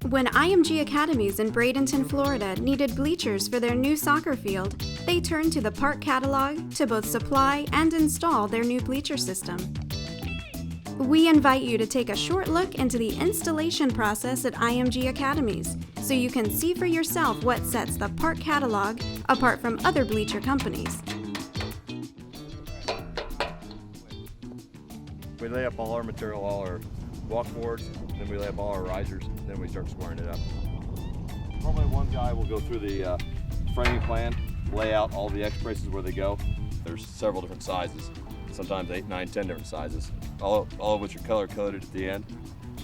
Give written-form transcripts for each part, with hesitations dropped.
When IMG Academies in Bradenton, Florida needed bleachers for their new soccer field, they turned to the part catalog to both supply and install their new bleacher system. We invite you to take a short look into the installation process at IMG Academies so you can see for yourself what sets the part catalog apart from other bleacher companies. We lay up all our material, all our walkboards, then we lay up all our risers, then we start squaring it up. Normally one guy will go through the framing plan, lay out all the X braces where they go. There's several different sizes, sometimes 8, 9, 10 different sizes, all of which are color coded at the end.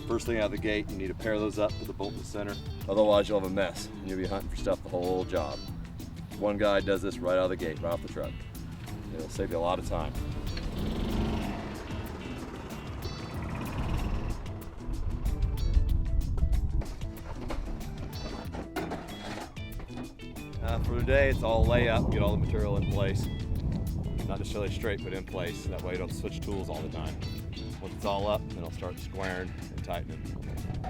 First thing out of the gate, you need to pair those up, put the bolt in the center, otherwise you'll have a mess and you'll be hunting for stuff the whole job. One guy does this right out of the gate, right off the truck. It'll save you a lot of time. For today, it's all lay up, get all the material in place. Not necessarily straight, but in place. That way you don't switch tools all the time. Once it's all up, then I'll start squaring and tightening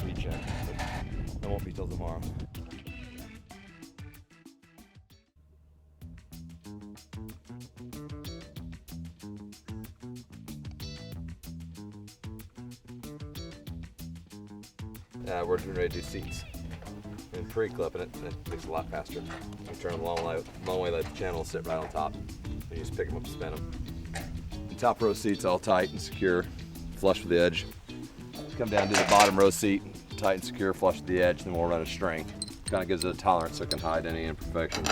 each end. But that won't be till tomorrow. We're getting ready to do seats. And pre-clipping it, and it makes it a lot faster. You turn them long way, let the channel sit right on top, and you just pick them up and spin them. The top row seat's all tight and secure, flush with the edge. Come down to the bottom row seat, tight and secure, flush with the edge, then we'll run a string. Kind of gives it a tolerance so it can hide any imperfections.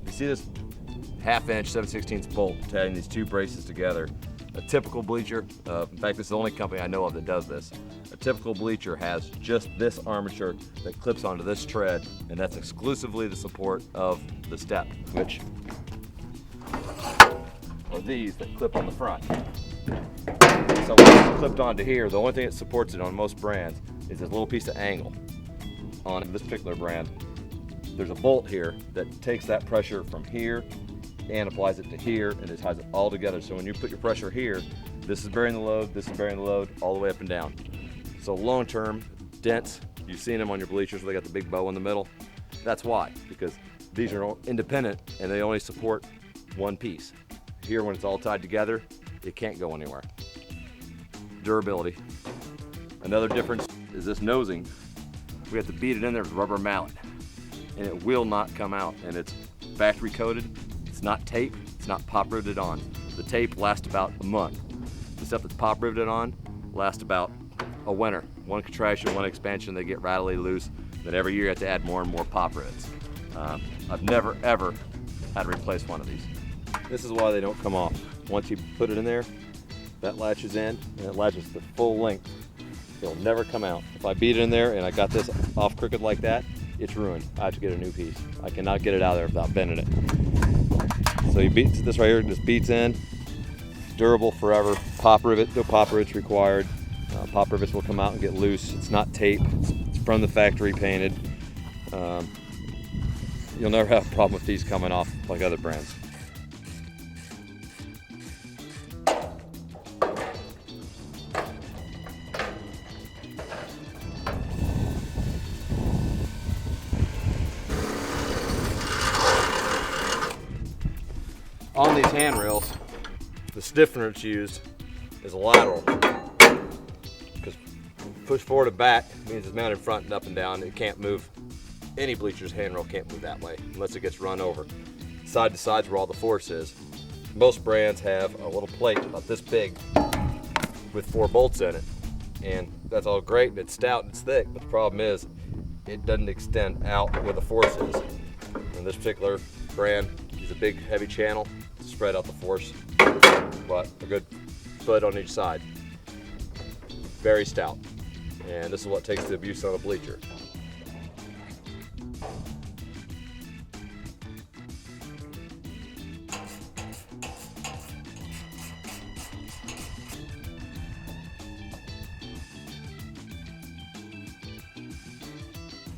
You see this 1/2 inch 7/16 bolt tying these two braces together. A typical bleacher, in fact this is the only company I know of that does this. A typical bleacher has just this armature that clips onto this tread, and that's exclusively the support of the step, which are these that clip on the front. So when it's clipped onto here, the only thing that supports it on most brands is this little piece of angle. On this particular brand, there's a bolt here that takes that pressure from here and applies it to here, and it ties it all together. So when you put your pressure here, this is bearing the load, this is bearing the load, all the way up and down. So long term, dents, you've seen them on your bleachers where they got the big bow in the middle. That's why, because these are independent and they only support one piece. Here, when it's all tied together, it can't go anywhere. Durability. Another difference is this nosing. We have to beat it in there with a rubber mallet, and it will not come out, and it's factory coated. It's not tape, it's not pop riveted on. The tape lasts about a month. The stuff that's pop riveted on lasts about a winter. One contraction, one expansion, they get rattly loose. Then every year you have to add more and more pop rivets. I've never ever had to replace one of these. This is why they don't come off. Once you put it in there, that latches in and it latches to full length. It'll never come out. If I beat it in there and I got this off crooked like that, it's ruined. I have to get a new piece. I cannot get it out of there without bending it. So you beat this right here, it just beats in, durable forever. Pop rivet, no pop rivets required. Pop rivets will come out and get loose. It's not tape, it's from the factory painted. You'll never have a problem with these coming off like other brands. On these handrails, the stiffener that's used is a lateral, because push forward and back means it's mounted front and up and down. It can't move. Any bleacher's handrail can't move that way unless it gets run over. Side to side's where all the force is. Most brands have a little plate about this big with 4 bolts in it, and that's all great and it's stout and it's thick, but the problem is it doesn't extend out where the force is. And this particular brand is a big heavy channel to spread out the force, but a good foot on each side. Very stout, and this is what takes the abuse on a bleacher.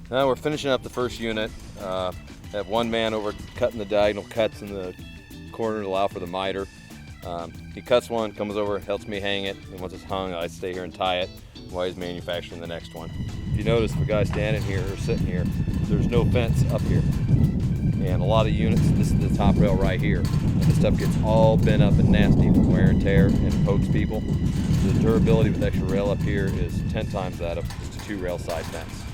Now we're finishing up the first unit. Have one man over cutting the diagonal cuts in the corner to allow for the miter. He cuts one, comes over, helps me hang it, and once it's hung, I stay here and tie it while he's manufacturing the next one. If you notice, the guy standing here or sitting here, there's no fence up here. And a lot of units, this is the top rail right here, and this stuff gets all bent up and nasty from wear and tear and pokes people. The durability with extra rail up here is 10 times that of just a 2-rail side fence.